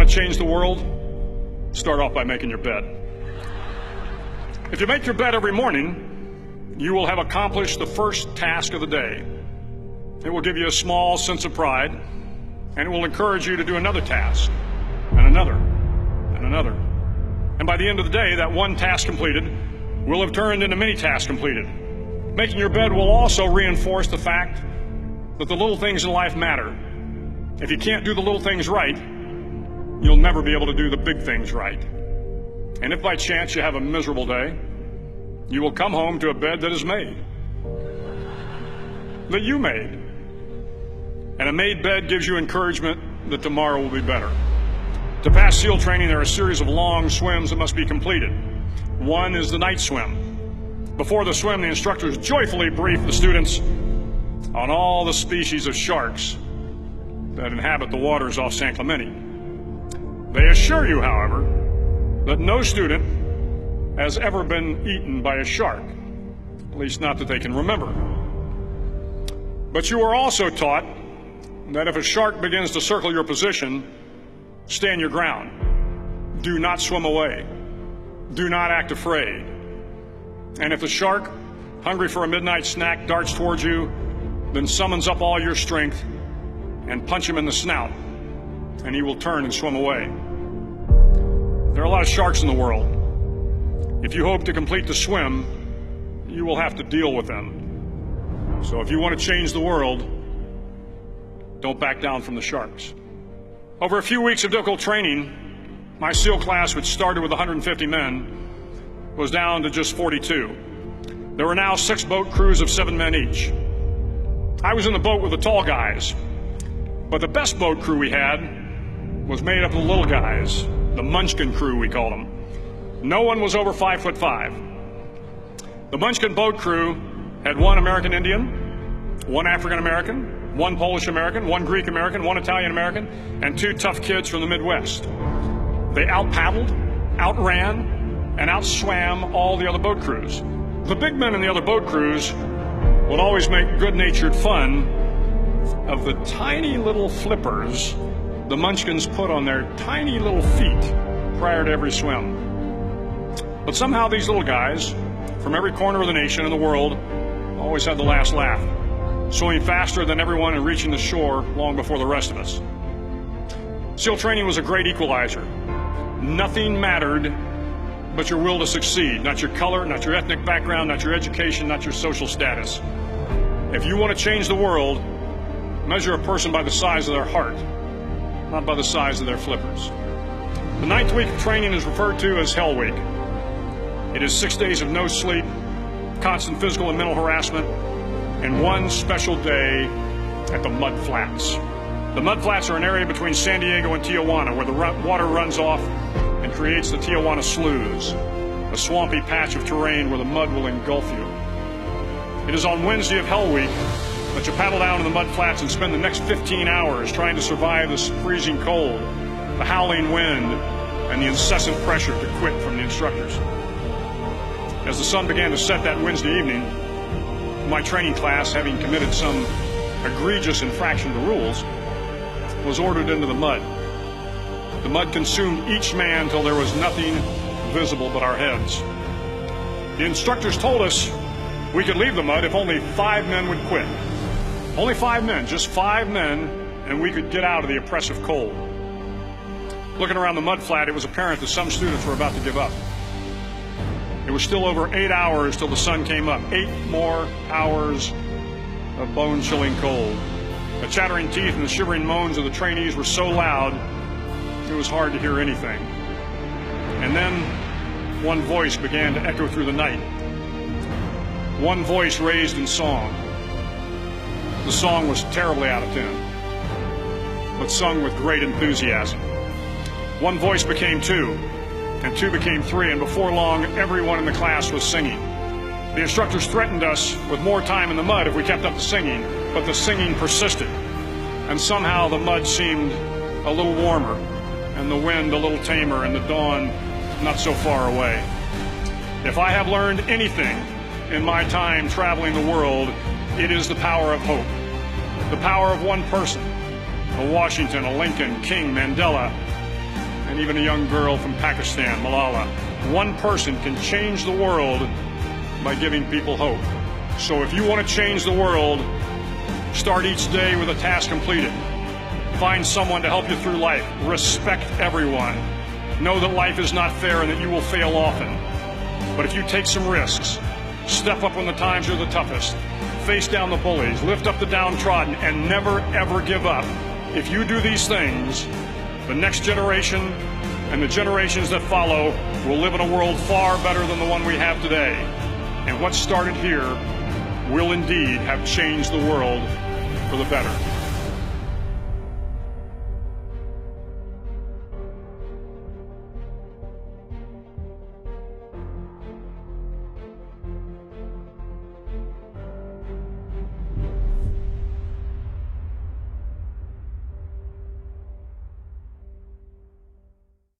to change the world? Start off by making your bed. If you make your bed every morning, you will have accomplished the first task of the day. It will give you a small sense of pride, and it will encourage you to do another task, and another, and another. And by the end of the day, that one task completed will have turned into many tasks completed. Making your bed will also reinforce the fact that the little things in life matter. If you can't do the little things right, you'll never be able to do the big things right. And if by chance you have a miserable day, you will come home to a bed that is made, that you made. And a made bed gives you encouragement that tomorrow will be better. To pass SEAL training, there are a series of long swims that must be completed. One is the night swim. Before the swim, the instructors joyfully brief the students on all the species of sharks that inhabit the waters off San Clemente. They assure you, however, that no student has ever been eaten by a shark, at least not that they can remember. But you are also taught that if a shark begins to circle your position, stand your ground. Do not swim away. Do not act afraid. And if the shark, hungry for a midnight snack, darts towards you, then summons up all your strength and punch him in the snout, and he will turn and swim away. There are a lot of sharks in the world. If you hope to complete the swim, you will have to deal with them. So if you want to change the world, don't back down from the sharks. Over a few weeks of difficult training, my SEAL class, which started with 150 men, was down to just 42. There were now 6 boat crews of 7 men each. I was in the boat with the tall guys, but the best boat crew we had was made up of the little guys, the Munchkin crew, we called them. No one was over 5'5". The Munchkin boat crew had 1 American Indian, 1 African American, 1 Polish American, 1 Greek American, 1 Italian American, and 2 tough kids from the Midwest. They out-paddled, outran, and outswam all the other boat crews. The big men in the other boat crews would always make good-natured fun of the tiny little flippers the Munchkins put on their tiny little feet prior to every swim. But somehow these little guys from every corner of the nation and the world always had the last laugh, swimming faster than everyone and reaching the shore long before the rest of us. SEAL training was a great equalizer. Nothing mattered but your will to succeed, not your color, not your ethnic background, not your education, not your social status. If you want to change the world, measure a person by the size of their heart, not by the size of their flippers. The 9th week of training is referred to as Hell Week. It is 6 days of no sleep, constant physical and mental harassment, and 1 special day at the Mud Flats. The Mud Flats are an area between San Diego and Tijuana where the water runs off and creates the Tijuana Sloughs, a swampy patch of terrain where the mud will engulf you. It is on Wednesday of Hell Week that you paddle down to the Mud Flats and spend the next 15 hours trying to survive this freezing cold, the howling wind, and the incessant pressure to quit from the instructors. As the sun began to set that Wednesday evening, my training class, having committed some egregious infraction to rules, was ordered into the mud. The mud consumed each man till there was nothing visible but our heads. The instructors told us we could leave the mud if only 5 men would quit. Only 5 men, just 5 men, and we could get out of the oppressive cold. Looking around the mud flat, it was apparent that some students were about to give up. It was still over 8 hours till the sun came up. 8 more hours of bone-chilling cold. The chattering teeth and the shivering moans of the trainees were so loud, it was hard to hear anything. And then one voice began to echo through the night. One voice raised in song. The song was terribly out of tune, but sung with great enthusiasm. One voice became 2, and 2 became 3, and before long, everyone in the class was singing. The instructors threatened us with more time in the mud if we kept up the singing, but the singing persisted, and somehow the mud seemed a little warmer, and the wind a little tamer, and the dawn not so far away. If I have learned anything in my time traveling the world, it is the power of hope. The power of one person, a Washington, a Lincoln, King, Mandela, and even a young girl from Pakistan, Malala. One person can change the world by giving people hope. So if you want to change the world, start each day with a task completed. Find someone to help you through life. Respect everyone. Know that life is not fair and that you will fail often. But if you take some risks, step up when the times are the toughest, face down the bullies, lift up the downtrodden, and never, ever give up. If you do these things, the next generation and the generations that follow will live in a world far better than the one we have today. And what started here will indeed have changed the world for the better.